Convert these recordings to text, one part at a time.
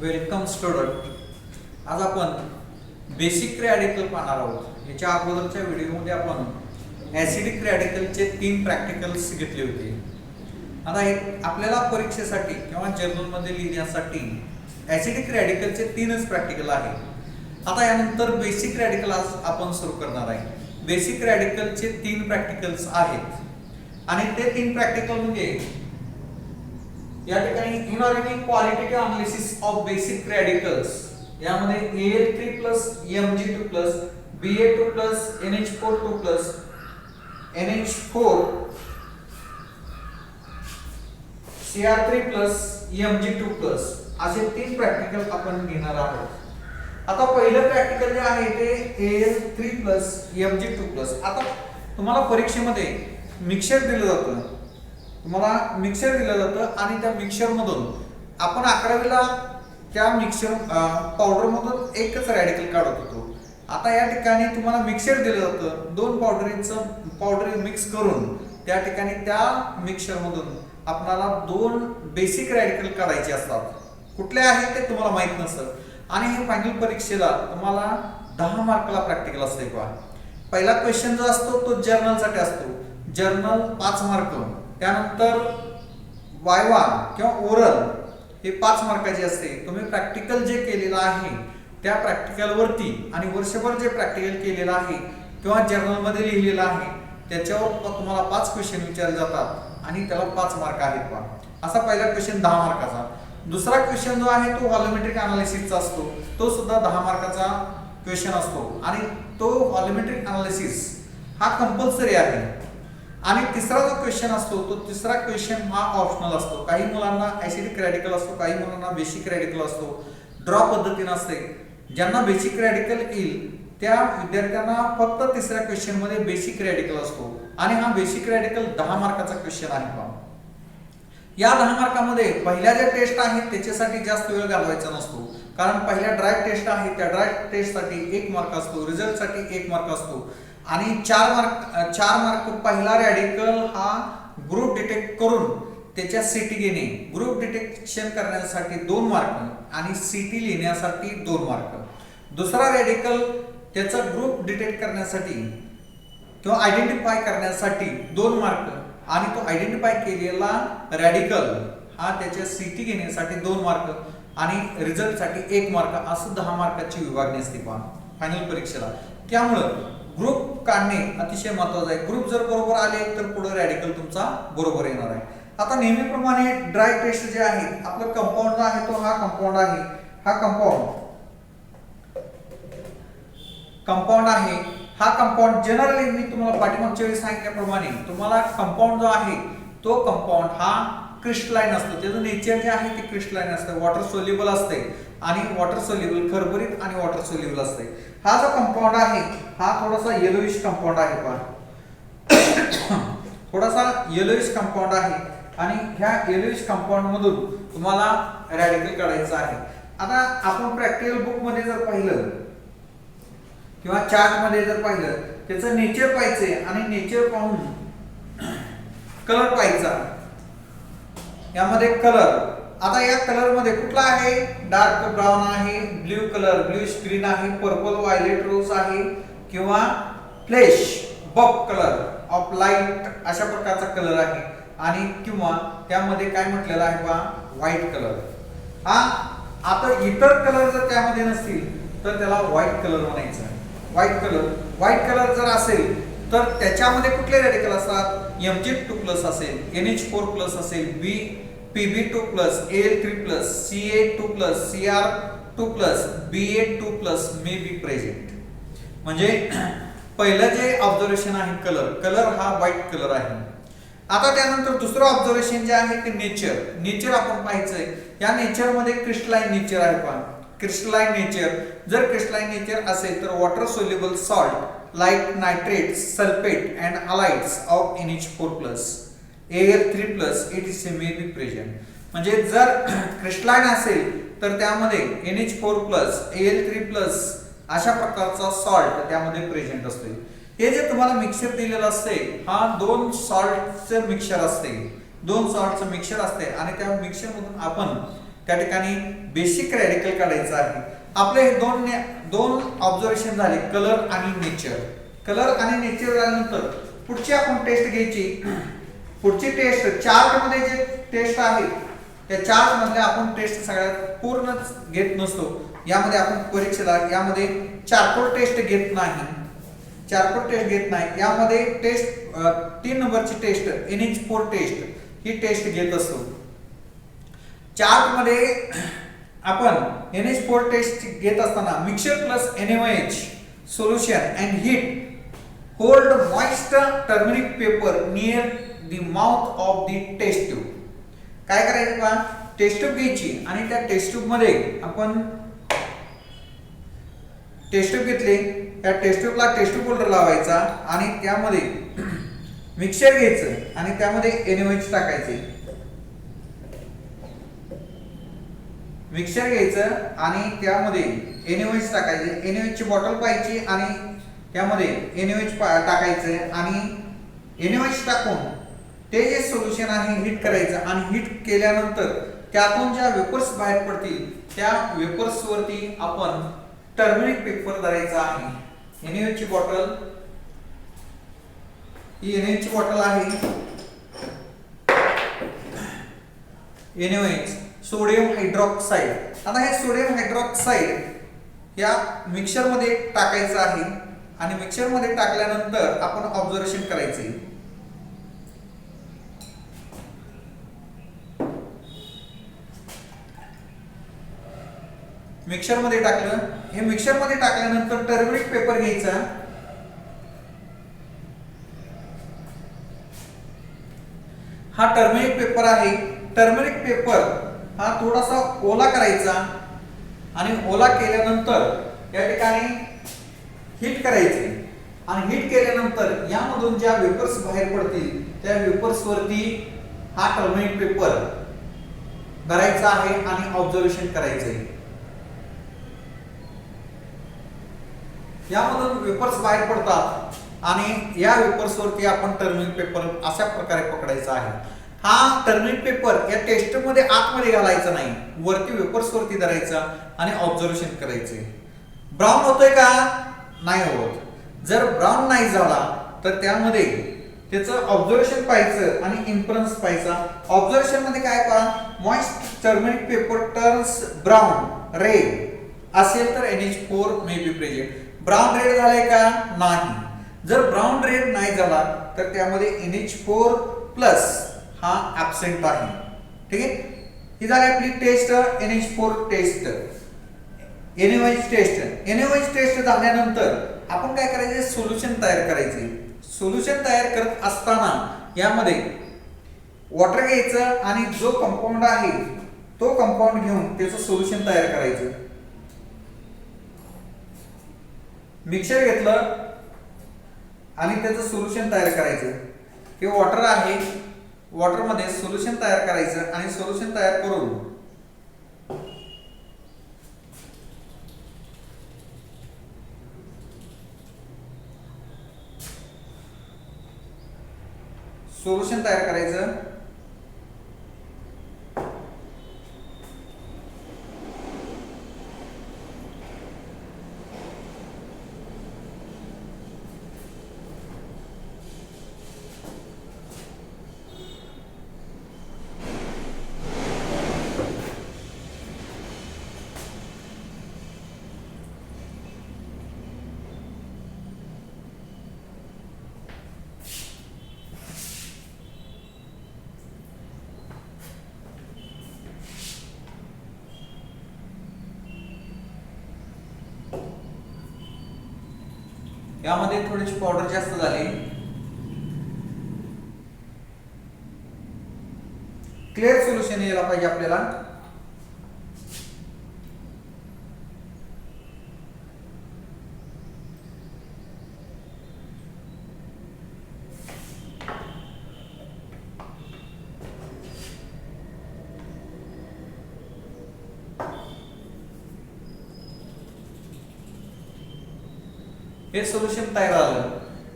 Welcome student. आज आपण basic radical पाहणार आहोत. याच्या अगोदरच्या व्हिडिओमध्ये आपण ॲसिडिक रॅडिकलचे 3 प्रॅक्टिकल्स घेतले होते. आता आपल्याला परीक्षेसाठी किंवा जर्नलमध्ये लिहिण्यासाठी ॲसिडिक रॅडिकलचे 3च प्रॅक्टिकल आहेत. आता यानंतर बेसिक रॅडिकल आज आपण सुरू करणार आहे. बेसिक रॅडिकलचे 3 प्रॅक्टिकल्स आहेत आणि ते 3 प्रॅक्टिकल म्हणजे या ठिकाणी inorganic qualitative analysis of basic radicals, यामध्ये Al3+ Mg2+ Ba2+ NH4 NH4 Cr3+ Mg2+ असे 3 प्रॅक्टिकल आपण घेणार आहोत. आता पहिलं प्रॅक्टिकल जे आहे ते Al3+ Mg2+. आता तुम्हाला परीक्षेमध्ये मिक्सचर दिलं जातं, आणि त्या मिक्सचर मधून आपण 11वीला त्या मिक्सचर पावडर मधून एकच रॅडिकल काढत होतो. आता या ठिकाणी तुम्हाला मिक्सचर दिलं जातं, 2 पावडर मिक्स करून त्या ठिकाणी त्या मिक्सचर मधून आपल्याला 2 बेसिक रॅडिकल काढायचे असतात. कुठले आहेत ते तुम्हाला माहित नसतं आणि हे फायनल परीक्षेला तुम्हाला 10 मार्काला प्रॅक्टिकल असते. पहिला क्वेश्चन जो असतो तो जर्नलसाठी असतो. जर्नल 5 मार्क, त्यानंतर वायवा किंवा ओरल हे 5 मार्काचे असते. तुम्ही प्रॅक्टिकल जे केलेलं आहे त्या प्रॅक्टिकल वरती आणि वर्षभर जे प्रॅक्टिकल केलेलं आहे किंवा जर्नल मध्ये लिहिलेलं आहे त्याच्यावर तुम्हाला 5 क्वेश्चन विचारले जातात आणि त्याला 5 मार्क आहेत. असा पहिला क्वेश्चन 10 मार्काचा. दुसरा क्वेश्चन जो आहे तो व्हॉल्यूमेट्रिक अनालिसिसचा असतो, तो सुद्धा 10 मार्काचा क्वेश्चन असतो आणि तो व्हॉल्यूमेट्रिक अनालिसिस हा कंपल्सरी आहे. आणि तिसरा जो क्वेश्चन असतो तो तिसरा क्वेश्चन हा ऑप्शनल असतो. काही मुलांना ॲसिडिक रॅडिकल असतो, काही मुलांना बेसिक रॅडिकल असतो. ड्रॉ पद्धतीने असते. ज्यांना बेसिक रॅडिकल येईल त्या विद्यार्थ्यांना फक्त तिसऱ्या क्वेश्चन मध्ये बेसिक रॅडिकल असतो आणि हा बेसिक रॅडिकल 10 मार्काचा क्वेश्चन आहे. या 10 मार्कामध्ये पहिल्या ज्या टेस्ट आहेत त्याच्यासाठी जास्त वेळ घालवायचा नसतो, कारण पहिल्या ड्राय टेस्ट आहे त्या ड्राय टेस्ट साठी 1 मार्क असतो, रिझल्ट साठी 1 मार्क असतो आणि 4 मार्क पहिला रॅडिकल हा ग्रुप डिटेक्ट करून त्याच्या सीटी घेणे, ग्रुप डिटेक्शन करण्यासाठी 2 मार्क आणि सीटी लिहिण्यासाठी 2 मार्क. दुसरा रॅडिकल त्याचा ग्रुप डिटेक्ट करण्यासाठी किंवा आयडेंटिफाय करण्यासाठी 2 मार्क आणि तो आयडेंटिफाय केलेला रॅडिकल हा त्याच्या सीटी घेण्यासाठी 2 मार्क आणि रिझल्ट साठी 1 मार्क, असं 10 मार्काची विभागणी असते फायनल परीक्षेला. त्यामुळं ग्रुप काढणे अतिशय महत्त्वाचं आहे. ग्रुप जर बरोबर आले तर पुढे रॅडिकल तुमचा बरोबर येणार आहे. आता नेहमीप्रमाणे ड्राय टेस्ट जे आहे, आपला कंपाऊंड जो आहे तो हा कंपाऊंड आहे. हा कंपाऊंड आहे. हा कंपाऊंड जनरली मी तुम्हाला पाठीमागच्या वेळी सांगितल्याप्रमाणे तुम्हाला कंपाऊंड जो आहे तो कंपाऊंड हा क्रिस्टलाइन असतो. त्याचं नेचर जे आहे ते क्रिस्टलाइन असतं, वॉटर सोल्युबल असते आणि वॉटर सोल्युबल खरबरीत आणि वॉटर सोल्युबल असते. हा जो कंपाऊंड आहे हा थोडासा येलोइश कंपाऊंड आहे. थोडासा येलोइश कंपाऊंड आहे आणि ह्या येलोइश कंपाऊंड मधून तुम्हाला रॅडिकल काढायचं आहे. आता आपण प्रॅक्टिकल बुक मध्ये जर पाहिलं किंवा चार्ट मध्ये जर पाहिलं त्याचं नेचर पाहायचंय आणि नेचर पाहून कलर पाहायचा. यामध्ये कलर, आता या कलर मध्ये कुठला आहे, डार्क ब्राऊन आहे, ब्ल्यू कलर, ब्ल्यूश ग्रीन आहे, पर्पल व्हायलेट रोज आहे किंवा flesh buff colour of light अशा प्रकारचा कलर आहे आणि किंवा त्यामध्ये काय म्हटलेलं आहे व्हाईट कलर. हा आता इतर कलर जर त्यामध्ये नसतील तर त्याला व्हाईट कलर म्हणायचं. व्हाईट कलर जर असेल तर त्याच्यामध्ये कुठले रॅडिकल असतात, Mg2+ असेल, NH4+ असेल, Pb2+, Al3+, Ca2+, Cr2+, Ba2+ may be present. म्हणजे पहिलं जे ऑब्झर्वेशन आहे कलर हा व्हाईट कलर आहे. आता त्यानंतर दुसरं ऑब्झर्वेशन जे आहे ते नेचर आपण पाहायचंय. या नेचर मध्ये क्रिस्टलाइन नेचर आहे. क्रिस्टलाइन नेचर, जर क्रिस्टलाइन नेचर असेल तर water soluble salt like nitrates, sulphate and halides of NH4+, Al3+ etc may be present. म्हणजे जर क्रिस्टलाइन असेल तर त्यामध्ये NH4+, Al3+ अशा प्रकारचा सॉल्ट त्यामध्ये प्रेझेंट असतो. हे जे तुम्हाला मिक्सर दिलेलं असते हा 2 सॉल्टचं मिक्सचर असते, 2 सॉल्टचं मिक्सचर असते आणि त्या मिक्सचर मधून आपण त्या ठिकाणी बेसिक रॅडिकल काढायचं आहे. आपले हे दोन ऑब्झर्वेशन झाले, कलर आणि नेचर. कलर आणि नेचर झाल्यानंतर पुढची आपण टेस्ट घ्यायची. पुढची टेस्ट चार्ट मध्ये जे टेस्ट आहे त्या चार्ट मधल्या आपण टेस्ट सगळ्यात पूर्ण घेत नसतो. यामध्ये आपण परीक्षेला यामध्ये चारकोल टेस्ट घेत नाही, चारकोल टेस्ट घेत नाही. यामध्ये टेस्ट 3 नंबरची टेस्ट NH4 टेस्ट ही टेस्ट घेत असतो. चार्ट मध्ये आपण NH4 टेस्ट घेत असताना mixture plus NaOH solution and heat hold moist turmeric paper near the mouth of the test tube. काय करायचं का, टेस्ट ट्यूब घ्यायची आणि त्या टेस्ट ट्यूब मध्ये आपण टेस्ट ट्यूब घेतले, त्या टेस्ट ट्यूबला टेस्ट ट्यूब होल्डर लावायचा आणि त्यामध्ये मिक्सचर घ्यायचं आणि त्यामध्ये NaOH टाकायचे. मिक्सचर घ्यायचं आणि त्यामध्ये NaOH टाकायचे. NaOH ची बॉटल पाहायची आणि त्यामध्ये NaOH टाकायचं आणि NaOH टाकून ते जे सोल्युशन आहे हीट करायचं आणि हीट केल्यानंतर त्यातून ज्या वेपर्स बाहेर पडतील त्या वेपर्स वरती आपण टर्मरिक पेपर धरायचा आहे. NaOH ची बॉटल, ही NaOH ची बॉटल आहे. NaOH sodium hydroxide. आता हे सोडियम हायड्रॉक्साइड या मिक्सचर मध्ये टाकायचं आहे आणि मिक्सचर मध्ये टाकल्यानंतर आपण ऑब्झर्वेशन करायचे. मिक्सचर मध्ये टाकलं, हे मिक्सचर मध्ये टाकल्यानंतर टर्मरिक पेपर घ्यायचा. हा टर्मरिक पेपर आहे. टर्मरिक पेपर हा थोडासा ओला करायचा आणि ओला केल्यानंतर या ठिकाणी हीट करायचे आणि हीट केल्यानंतर यामधून ज्या वेपर्स बाहेर पडतील त्या वेपर्स वरती हा टर्मरिक पेपर धरायचा आहे आणि ऑब्झर्वेशन करायचे. यामधून वेपर्स बाहेर पडतात आणि या वेपर्स वरती आपण टर्मरिक पेपर अशा प्रकारे पकडायचा आहे. हा टर्मरिक पेपर या टेस्ट मध्ये आतमध्ये घालायचा नाही, वरती वेपर्स वरती धरायचा आणि ऑब्झर्वेशन करायचे. ब्राउन होतोय का, नाही होत. जर ब्राउन नाही झाला तर त्यामध्ये त्याचं ऑब्झर्वेशन पाहायचं आणि इन्फरन्स पाहायचा. ऑब्झर्वेशन मध्ये काय पहा, moist turmeric paper turns brown red असेल तर NH4 may be present. Brown red झालाय का, नाही. जर ब्राउन रेड नाही झाला तर त्यामध्ये NH4 प्लस हा ऍब्सेंट आहे. ठीक आहे, ही झाली आपली test NH4 test. NaOH test. NaOH test झाल्यानंतर आपण काय करायचे, सोल्युशन तयार करायचे. सोल्युशन तयार करत असताना यामध्ये वॉटर घ्यायचं आणि जो कंपाऊंड आहे तो कंपाऊंड घेऊन त्याचं सोल्युशन तयार करायचं. मिक्सचर घेतलं आणि त्याचं सोल्युशन तयार करायचं. हे वॉटर आहे, वॉटर मध्ये सोल्युशन तयार करायचं आणि सोल्युशन तयार करून सोल्युशन तयार करायचं. यामध्ये थोडीशी पावडर जास्त झाली. क्लिअर सोल्युशन यायला पाहिजे आपल्याला. हे सोल्युशन तयार झालं.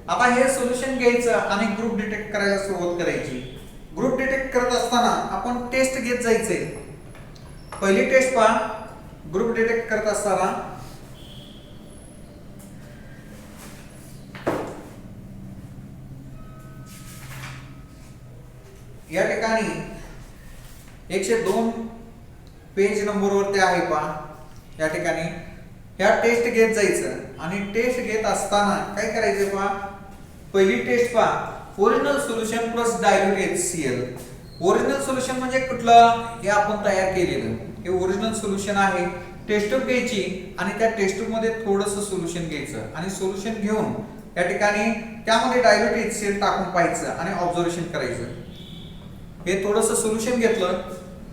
आता हे सोल्युशन घ्यायचं आणि ग्रुप डिटेक्ट करायला सुरुवात करायची. ग्रुप डिटेक्ट करत असताना आपण टेस्ट घेत जायचे. पहिली टेस्ट पहा, ग्रुप डिटेक्ट करत असताना या ठिकाणी 102 पेज नंबरवरती आहे पहा. या ठिकाणी ह्या टेस्ट घेत जायचं आणि टेस्ट घेत असताना काय करायचं पहा. पहिली टेस्ट पहा, original solution plus dilute HCl. Original solution म्हणजे कुठलं, हे आपण तयार केलेलं हे ओरिजिनल सोल्युशन आहे. टेस्ट ट्यूब घ्यायची आणि त्या टेस्ट ट्यूब मध्ये थोडंसं सोल्युशन घ्यायचं आणि सोल्युशन घेऊन या ठिकाणी त्यामध्ये डायल्यूट HCl टाकून पाहायचं आणि ऑब्झर्वेशन करायचं. हे थोडंसं सोल्युशन घेतलं,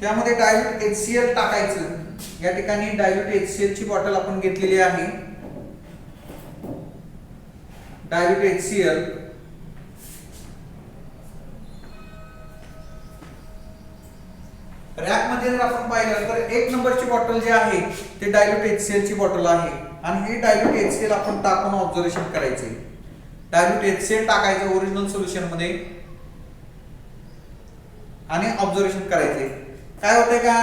त्यामध्ये डायल्यूट HCl टाकायचं. या ठिकाणी डायल्यूट HCl ची बॉटल आपण घेतलेली आहे. डायल्यूट HCl रॅक मध्ये जर आपण पाहिलं तर 1 नंबरची बॉटल जी आहे ते डायल्यूट HCl ची बॉटल आहे आणि हे डायल्यूट HCl आपण टाकून ऑब्झर्वेशन करायचे. डायल्यूट HCl टाकायचं ओरिजिनल सोल्युशन मध्ये आणि ऑब्झर्वेशन करायचे. काय होतंय का,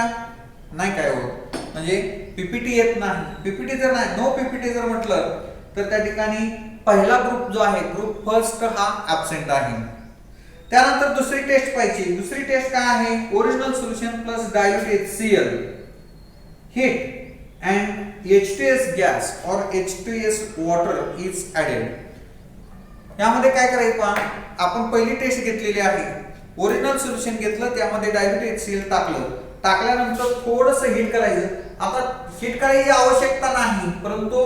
नाही काय होत, म्हणजे पीपीटी येत नाही. पीपीटी जर नाही, नो पीपीटी जर म्हटलं तर त्या ठिकाणी पहिला ग्रुप जो आहे, ग्रुप फर्स्ट हा ऍब्सेंट आहे. त्यानंतर दुसरी टेस्ट पाहिजे. दुसरी टेस्ट काय आहे, original solution plus dilute HCl heat and H2S gas or H2S water is added. यामध्ये काय करायचं पहा, आपण पहिली टेस्ट घेतलेली आहे. ओरिजिनल सोल्युशन घेतलं, त्यामध्ये डायल्यूट HCl टाकलं, टाकल्यानंतर थोडंसं हीट करायचं. आता हीट करायची आवश्यकता नाही, परंतु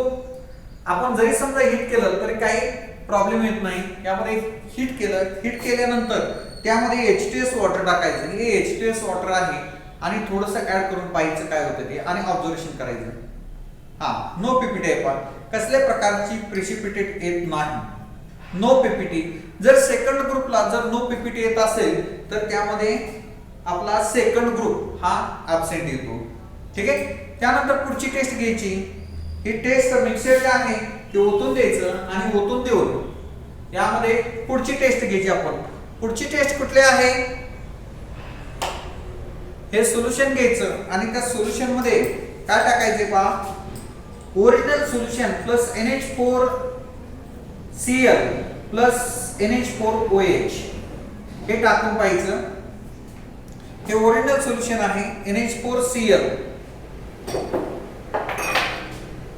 आपण जरी समजा हीट केलं तरी काही प्रॉब्लेम येत नाही. यामध्ये हीट केलं, हीट केल्यानंतर त्यामध्ये H2S वॉटर टाकायचं. हे H2S वॉटर आहे आणि थोडंसं ऍड करून पाहायचं काय होतं ते आणि ऑब्झर्वेशन करायचं. नो पीपीटी आहे पहा, कसल्या प्रकारची प्रेसिपिटेट येत नाही. No PPT. जर सेकंड ग्रुपला जर नो पीपीटी येत असेल तर त्यामध्ये आपला सेकंड ग्रुप हा ऍब्सेंट येतो. ठीक आहे. त्यानंतर पुढची टेस्ट घ्यायची. ही टेस्ट मिक्सर जे आहे ते ओतून द्यायचं आणि ओतून देऊन यामध्ये पुढची टेस्ट घ्यायची आपण. पुढची टेस्ट कुठली आहे, हे सोल्युशन घ्यायचं आणि त्या सोल्युशन मध्ये काय टाकायचे पहा, original solution plus NH4Cl plus NH4OH हे टाकून पाहायचं. हे ओरिजिनल सोल्युशन आहे NH4Cl.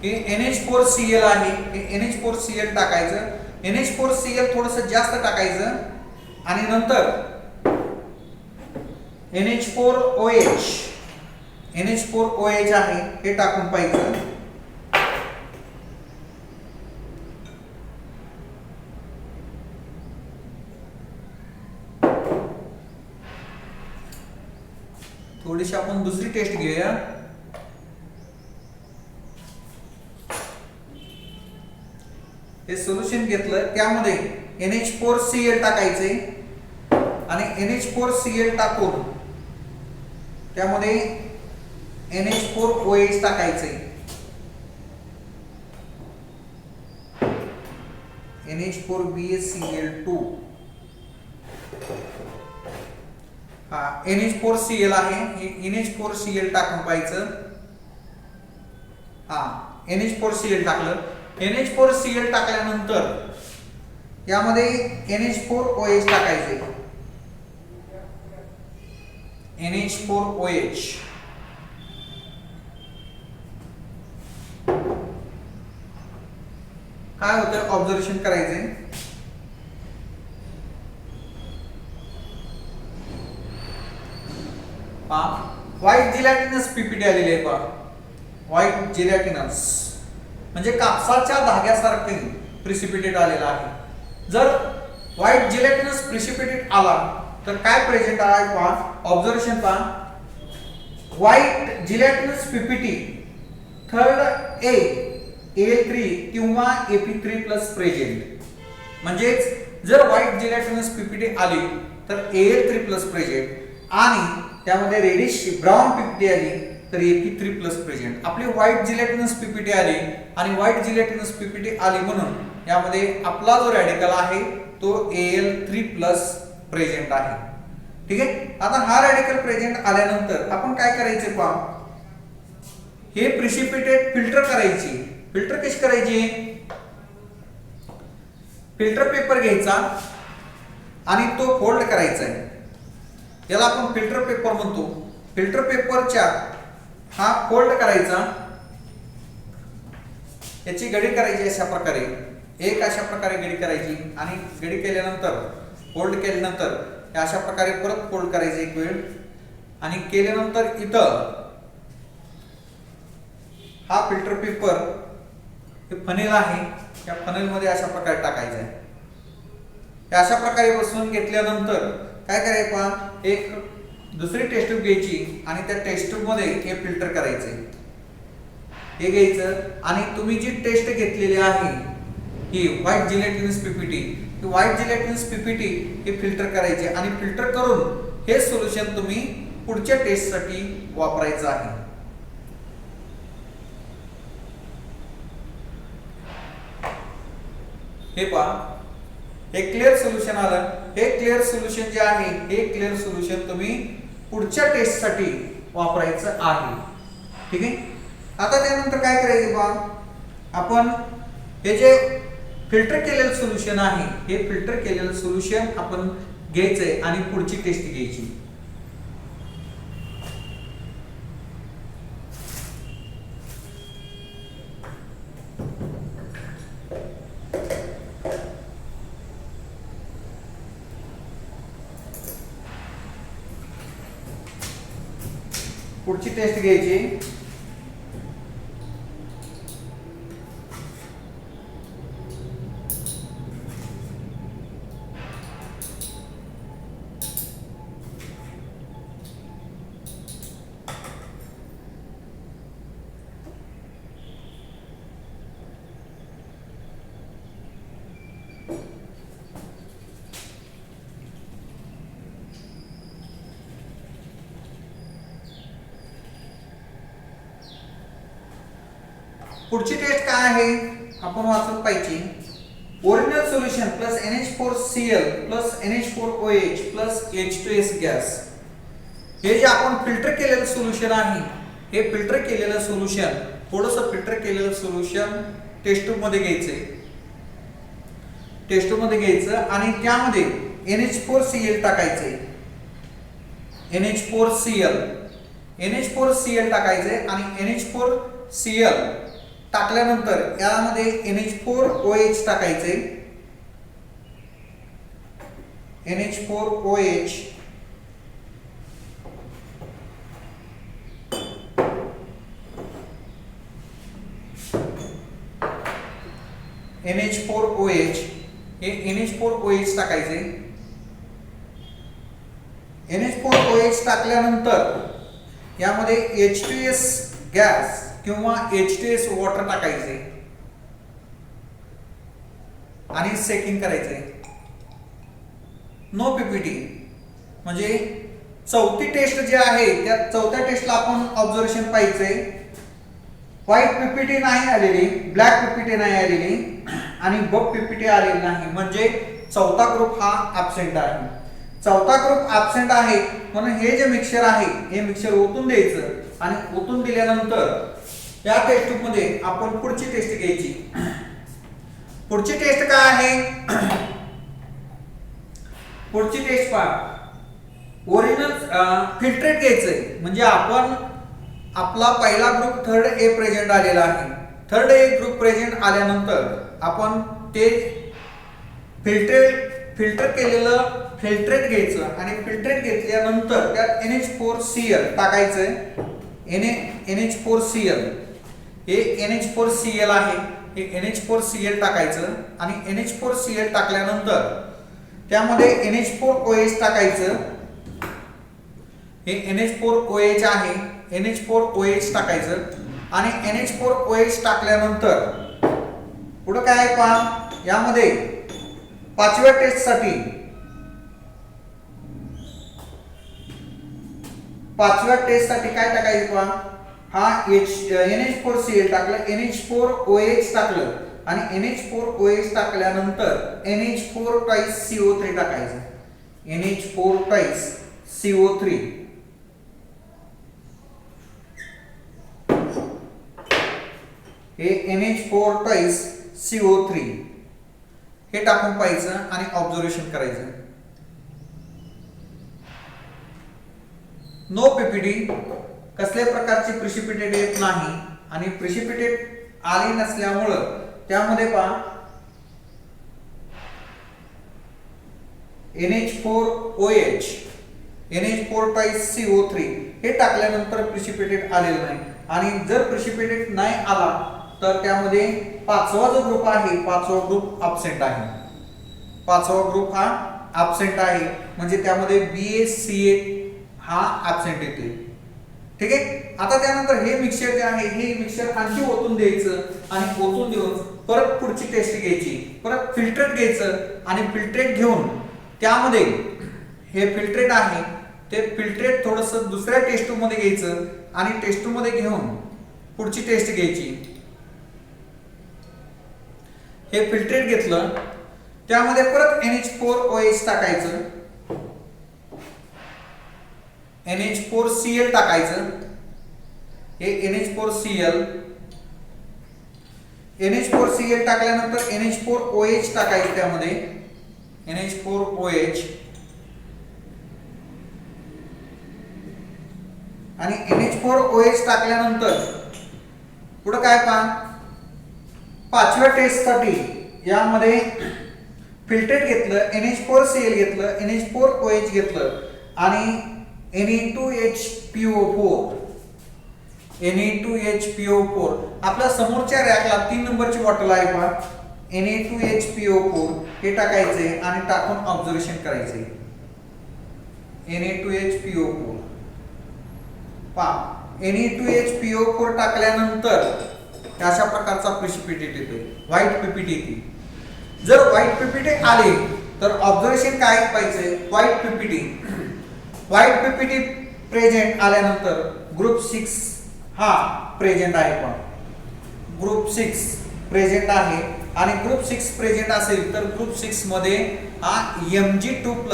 हे NH4Cl आहे. हे NH4Cl टाकायचं. NH4Cl थोडंसं जास्त टाकायचं आणि नंतर NH4OH NH4OH आहे हे टाकून पाहायचं. थोडीशी आपण दुसरी टेस्ट घेऊया. हे सोल्युशन घेतलं, त्यामध्ये NH4Cl टाकायचे आणि NH4Cl टाकून त्यामध्ये NH4OH टाकायचे. NH4BaCl2 NH4Cl आहे. NH4Cl टाकून पाहायचं. NH4Cl टाकलं. NH4Cl टाकल्यानंतर यामध्ये NH4OH टाकायचे. NH4OH काय होतं ऑब्झर्वेशन करायचे. व्हाईट जिलॅटिनस पीपीटी आलेली आहे पहा. व्हाईट जिलॅटिनस म्हणजे कापसाच्या धाग्यासारखे प्रिसिपिटेट आलेला आहे. जर व्हाईट जिलॅटिनस प्रिसिपिटेट आला तर काय प्रेझेंट आहे पहा. ऑब्झर्वेशन पहा. व्हाईट जिलॅटिनस पीपीटी थर्ड Al3 किंवा Ap3 प्लस प्रेझेंट. म्हणजेच जर व्हाईट जिलॅटिनस पीपीटी आली तर Al3 प्लस प्रेझेंट आणि त्यामध्ये रेडिश ब्राऊन पीपीटी आली तर Ap3 प्लस प्रेझेंट. आपली व्हाईट जिलॅटिनस पीपीटी आली आणि व्हाईट जिलॅटिनस पीपीटी आली म्हणून यामध्ये आपला जो रॅडिकल आहे तो Al3+ प्रेझेंट आहे. ठीक आहे. आता हा रॅडिकल प्रेझेंट आल्यानंतर आपण काय करायचे पहा, हे प्रिसिपिटेट फिल्टर करायची. फिल्टर कशी करायची, फिल्टर पेपर घ्यायचा आणि तो फोल्ड करायचा आहे, याला आपण फिल्टर पेपर म्हणतो. फिल्टर पेपरच्या हा फोल्ड करायचा, याची गडी करायची अशा प्रकारे, एक अशा प्रकारे गडी करायची आणि गडी केल्यानंतर फोल्ड केल्यानंतर अशा प्रकारे परत फोल्ड करायचं एक वेळ आणि केल्यानंतर इथं हा फिल्टर पेपर हे फनेल आहे, या फनेल मध्ये अशा प्रकारे टाकायचं आहे. अशा प्रकारे बसवून घेतल्यानंतर काय करायचं पहा, एक दुसरी टेस्ट ट्यूब घ्यायची आणि त्या टेस्ट ट्यूब मध्ये हे फिल्टर करायचे, हे घ्यायचं आणि तुम्ही जी टेस्ट घेतलेली आहे ही व्हाईट जिलेटिनस पीपीटी, ही व्हाईट जिलेटिनस पीपीटी हे फिल्टर करायचे आणि फिल्टर करून हे सोल्युशन तुम्ही पुढच्या टेस्ट साठी वापरायचं आहे. हे पहा, हे क्लिअर सोल्युशन आलं. हे क्लिअर सोल्युशन जे आहे हे क्लिअर सोल्युशन तुम्ही पुढच्या टेस्ट साठी वापरायचं आहे. ठीक आहे. आता त्यानंतर काय करायचं पहा, आपण हे जे फिल्टर केलेलं सोल्युशन आहे हे फिल्टर केलेलं सोल्युशन आपण घ्यायचंय आणि पुढची टेस्ट घ्यायची. पुढची टेस्ट घ्यायची, पुढची टेस्ट काय आहे आपण वाचून पाहिजे. Original solution plus NH4Cl plus NH4OH plus H2S gas, हे जे आपण फिल्टर केलेलं सोल्युशन आहे हे फिल्टर केलेलं सोल्युशन, थोडंसं फिल्टर केलेलं सोल्युशन टेस्ट ट्यूब मध्ये घ्यायचंय, टेस्ट ट्यूब मध्ये घ्यायचं आणि त्यामध्ये NH4Cl टाकायचंय, NH4Cl टाकायचंय आणि NH4Cl टाकल्यानंतर यामध्ये NH4OH टाकायचे, NH4OH हे NH4OH टाकायचे. NH4OH टाकल्यानंतर यामध्ये H2S गॅस किंवा H2S वॉटर टाकायचे आणि सेकिंग करायचे. नो पीपीटी म्हणजे चौथी टेस्ट जी आहे त्या चौथ्या टेस्टला आपण ऑब्झर्वेशन पाहिजे. व्हाईट पीपीटी नाही आलेली, ब्लॅक पीपीटी नाही आलेली आणि बफ पीपीटी आलेली नाही, म्हणजे चौथा ग्रुप हा ऍब्सेंट आहे. चौथा ग्रुप ऍब्सेंट आहे म्हणून हे जे मिक्सचर आहे हे मिक्सचर ओतून द्यायचं आणि ओतून दिल्यानंतर या टेस्ट ट्यूब मध्ये आपण पुढची टेस्ट घ्यायची. पुढची टेस्ट काय आहे, पुढची टेस्ट पहा, ओरिजिनल फिल्ट्रेट घ्यायचंय, म्हणजे आपण आपला पहिला ग्रुप थर्ड ए प्रेझेंट आलेला आहे. थर्ड ए ग्रुप प्रेझेंट आल्यानंतर आपण ते फिल्टर केलेलं फिल्ट्रेट घ्यायचं आणि फिल्ट्रेट घेतल्यानंतर त्यात NH4Cl टाकायचं. NH4Cl हे NH4Cl आहे, हे NH4Cl टाकायचं आणि NH4Cl टाकल्यानंतर त्यामध्ये NH4OH टाकायचं. हे NH4OH आहे, NH4OH टाकायचं आणि NH4OH टाकल्यानंतर पुढे काय आहे पहा, यामध्ये पाचव्या टेस्ट साठी काय टाकायचं पहा, हा NH4Cl टाकलं, NH4OH टाकलं आणि NH4OH टाकल्यानंतर NH4 टाईस CO3 टाकायचं. NH4 टाईस CO3 हे NH4 टाईस CO3 हे टाकून पाहायचं आणि ऑब्झर्वेशन करायचं. नो पीपीटी, कसल्या प्रकारची प्रिसिपिटेट येत नाही आणि प्रिसिपिटेट आली नसल्यामुळं त्यामध्ये पहा NH4OH NH4 टाईस CO3 हे टाकल्यानंतर प्रिसिपिटेट आलेलं नाही. आणि जर प्रिसिपिटेट नाही आला तर त्यामध्ये पाचवा जो ग्रुप आहे, पाचवा ग्रुप ॲब्सेंट आहे. पाचवा ग्रुप हा ॲब्सेंट आहे, म्हणजे त्यामध्ये BaCH हा ॲब्सेंट येते. ठीक आहे. आता त्यानंतर हे मिक्सचर जे आहे हे मिक्सचर आणखी ओतून द्यायचं आणि ओतून देऊन परत पुढची टेस्ट घ्यायची. परत फिल्ट्रेट घ्यायचं आणि फिल्ट्रेट घेऊन त्यामध्ये हे फिल्ट्रेट आहे ते फिल्ट्रेट थोडंसं दुसऱ्या टेस्ट ट्यूब मध्ये घ्यायचं आणि टेस्ट ट्यूब मध्ये घेऊन पुढची टेस्ट घ्यायची. हे फिल्ट्रेट घेतलं त्यामध्ये परत NH4OH टाकायचं, NH4Cl टाकायचं. हे NH4Cl टाकल्यानंतर NH4OH टाकायचं त्यामध्ये NH4OH आणि NH4OH टाकल्यानंतर पुढे काय पहा, पाचव्या टेस्ट साठी यामध्ये फिल्ट्रेट घेतलं, NH4Cl घेतलं, NH4OH घेतलं आणि Na2HPO4 आपल्या समोरच्या रॅकला 3 नंबरची बॉटल आहे पहा, Na2HPO4 हे टाकायचे आणि टाकून ऑब्झर्वेशन करायचे. Na2HPO4 पहा, Na2HPO4 टाकल्यानंतर अशा प्रकारचा प्रिसिपिटेट येतो, व्हाईट पीपीटी येते. जर व्हाईट पीपीटी आले तर ऑब्झर्वेशन काय पाहिजे, व्हाईट पीपीटी प्रेझेंट आल्यानंतर ग्रुप 6 हा प्रेझेंट आहे. पण ग्रुप 6 प्रेझेंट आहे आणि ग्रुप 6 प्रेझेंट असेल तर ग्रुप 6 मध्ये हा Mg2+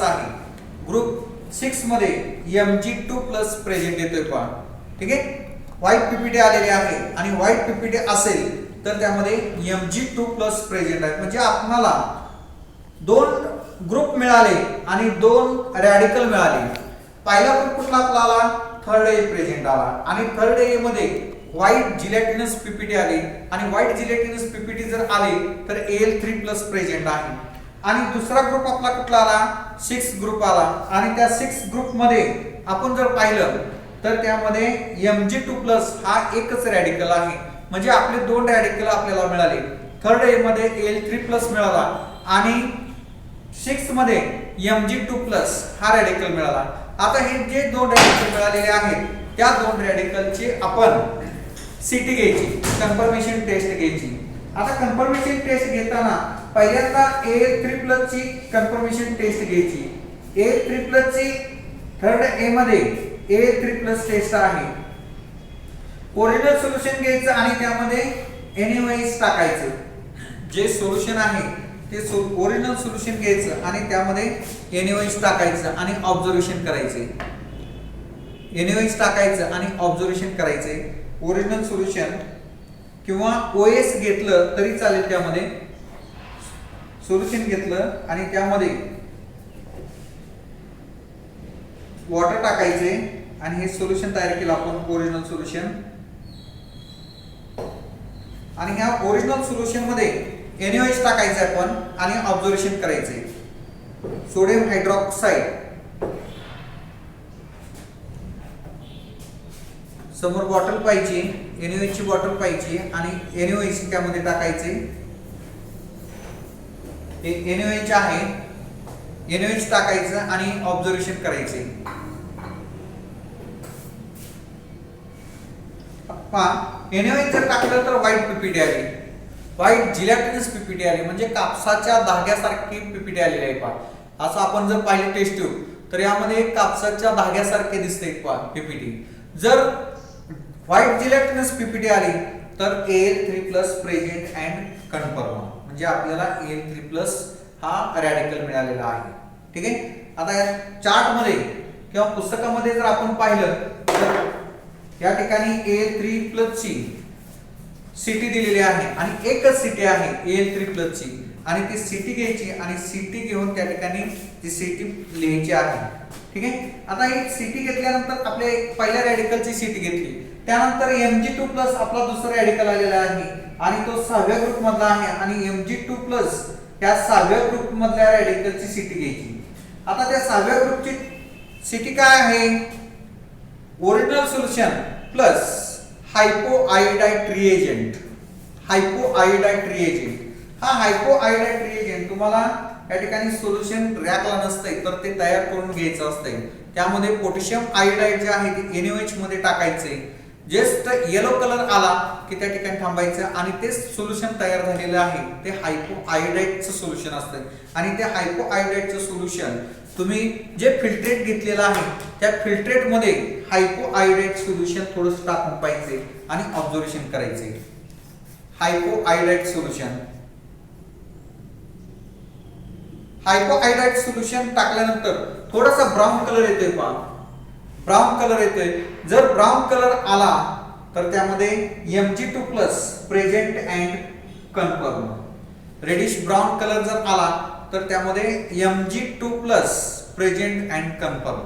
आहे. ग्रुप 6 मध्ये Mg2+ प्रेझेंट येतोय पहा. ठीक आहे. व्हाईट पीपीटी आलेले आहे आणि व्हाईट पीपीटी असेल तर त्यामध्ये Mg2+ प्रेझेंट आहे. म्हणजे आपल्याला 2 ग्रुप मिळाले आणि 2 रॅडिकल मिळाले. पहिला ग्रुप कुठला आपल्याला, थर्ड ए प्रेझेंट आला आणि थर्ड ए मध्ये व्हाईट जिलेटिनस पीपीटी आली आणि व्हाईट जिलेटिनस पीपीटी जर आले तर Al3+ प्रेझेंट आहे. आणि दुसरा ग्रुप आपला कुठला आला, 6 ग्रुप आला आणि त्या 6 ग्रुप मध्ये आपण जर पाहिलं तर त्यामध्ये Mg2+ हा एकच रॅडिकल आहे. म्हणजे आपले 2 रॅडिकल आपल्याला मिळाले. थर्ड ए मध्ये Al3+ मिळाला आणि 6 मध्ये Mg2+ हा रॅडिकल मिळाला. आता हे जे 2 रॅडिकल मिळालेले आहेत त्या 2 रॅडिकलची आपण सीटी घ्यायची, कन्फर्मेशन टेस्ट घ्यायची. आता कन्फर्मेशन टेस्ट घेताना पहिल्यांदा Al3+ ची कन्फर्मेशन टेस्ट घ्यायची. Al3+ ची थर्ड ए मध्ये Al3+ टेस्ट आहे. ओरिजिनल सोल्युशन घ्यायचं आणि त्यामध्ये NaOH टाकायचं. जे सोल्युशन आहे ते ओरिजिनल सोल्युशन घ्यायचं आणि त्यामध्ये NaOH टाकायचं आणि ऑब्झर्वेशन करायचे. NaOH टाकायचं आणि ऑब्झर्वेशन करायचे. ओरिजिनल सोल्युशन किंवा OS घेतलं तरी चालेल. त्यामध्ये सोल्युशन घेतलं आणि त्यामध्ये वॉटर टाकायचे आणि हे सोल्युशन तयार केलं आपण, ओरिजिनल सोल्युशन. आणि ह्या ओरिजिनल सोल्युशन मध्ये NaOH टाकायचं आपण आणि ऑब्झर्वेशन करायचे. सोडियम हायड्रॉक्साइड समोर बॉटल पाहिजे, NaOH ची बॉटल पाहिजे आणि NaOH त्यामध्ये टाकायचे. हे NaOH आहे, NaOH टाकायचं आणि ऑब्झर्वेशन करायचे. पहा, NaOH जर टाकलं तर व्हाईट पीपीटी आली, व्हाईट जिलॅटिनस पीपीटी आली, म्हणजे कापसाच्या धाग्यासारखी पीपीटी आलेली आहे. पहा, असं आपण जर पाहिलं टेस्ट ट्यूब तर यामध्ये कापसाच्या धाग्यासारखे दिसते पहा पीपीटी. जर व्हाईट जिलॅटिनस पीपीटी आली तर Al3+ प्रेझेंट अँड कन्फर्म, म्हणजे आपल्याला Al3+ हा रॅडिकल मिळालेला आहे. ठीक आहे. आता या चार्ट मध्ये किंवा पुस्तकामध्ये जर आपण पाहिलं तर या ठिकाणी Al3+ ची सिटी दिलेली आहे आणि एकच सिटी आहे Al3+ ची, आणि ती सिटी घ्यायची आणि सिटी घेऊन त्या ठिकाणी ती सिटी लिहायची आहे. ठीक आहे. आता एक सिटी घेतल्यानंतर आपल्या पहिल्या रॅडिकलची सिटी घेतली, त्यानंतर Mg2+ आपला दुसरा रॅडिकल आलेला आहे आणि तो 6व्या ग्रुप मधला आहे आणि Mg2+ या 6व्या ग्रुप मधल्या रॅडिकलची सिटी घ्यायची. आता त्या 6व्या ग्रुपची सिटी काय आहे? Original solution plus hypoiodide reagent. Hypoiodide reagent, हा हायपोआयोडाइड रिएजंट तुम्हाला या ठिकाणी सोल्युशन रॅकला नसते तर ते तयार करून घ्यायचं असते. त्यामध्ये पोटॅशियम आयोडाइड जे आहे ते NaOH मध्ये टाकायचे. जस्ट येलो कलर आला की त्या ठिकाणी थांबायचं आणि ते सोल्युशन तयार झालेलं आहे ते हायपोआयोडाइडचं सोल्युशन असतं. आणि त्या हायपोआयोडाइडचं सोल्युशन तुम्ही जे फिल्ट्रेट घेतलेलं आहे त्या फिल्ट्रेट मध्ये हायपोआयोडाइड सोल्युशन थोडंसं टाकून पाहिजे आणि ऑब्झर्वेशन करायचे. हायपोआयोडाइड सोल्युशन, हायपोआयोडाइड सोल्युशन टाकल्यानंतर थोडासा ब्राऊन कलर येतोय पहा, ब्राऊन कलर येतोय. जर ब्राऊन कलर आला तर त्यामध्ये Mg2+ present and confirm. Reddish brown colour जर आला तर त्यामध्ये Mg2+ प्रेझेंट अँड कन्फर्म.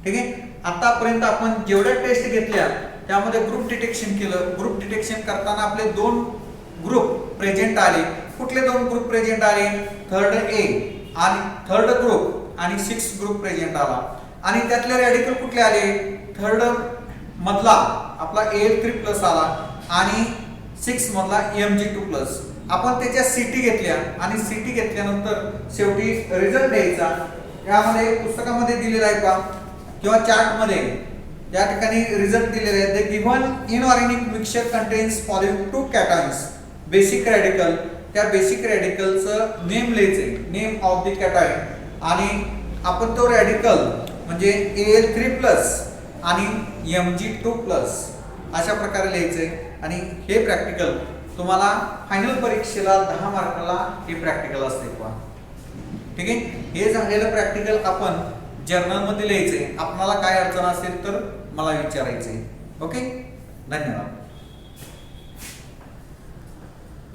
ठीक आहे. आतापर्यंत आपण जेवढ्या टेस्ट घेतल्या त्यामध्ये ग्रुप डिटेक्शन केलं. ग्रुप डिटेक्शन करताना आपले 2 ग्रुप प्रेझेंट आले. कुठले 2 ग्रुप प्रेझेंट आले? थर्ड ए आणि थर्ड ग्रुप आणि 6 ग्रुप प्रेझेंट आला. आणि त्यातले रॅडिकल कुठले आले? थर्ड मधला आपला Al3+ आला आणि 6 मधला Mg2+. आपण त्याच्या सिटी घेतल्या आणि सिटी घेतल्यानंतर शेवटी रिझल्ट द्यायचा. यामध्ये पुस्तकामध्ये दिलेला आहे पहा किंवा चार्ट मध्ये या ठिकाणी रिझल्ट दिलेले आहे. The given inorganic mixture contains following 2 कॅटायन्स basic radical. त्या बेसिक रॅडिकलचं नेम लिहायचे, नेम ऑफ द कॅटायन, आणि आपण तो रॅडिकल म्हणजे Al3+ आणि Mg2+ अशा प्रकारे लिहायचे. आणि हे प्रॅक्टिकल तुम्हाला फायनल परीक्षेला 10 मार्काला हे प्रॅक्टिकल असते पहा. ठीक आहे. हे झालेलं प्रॅक्टिकल आपण जर्नल मध्ये लिहायचे. आपल्याला काय अडचण असेल तर मला विचारायचे. ओके, धन्यवाद.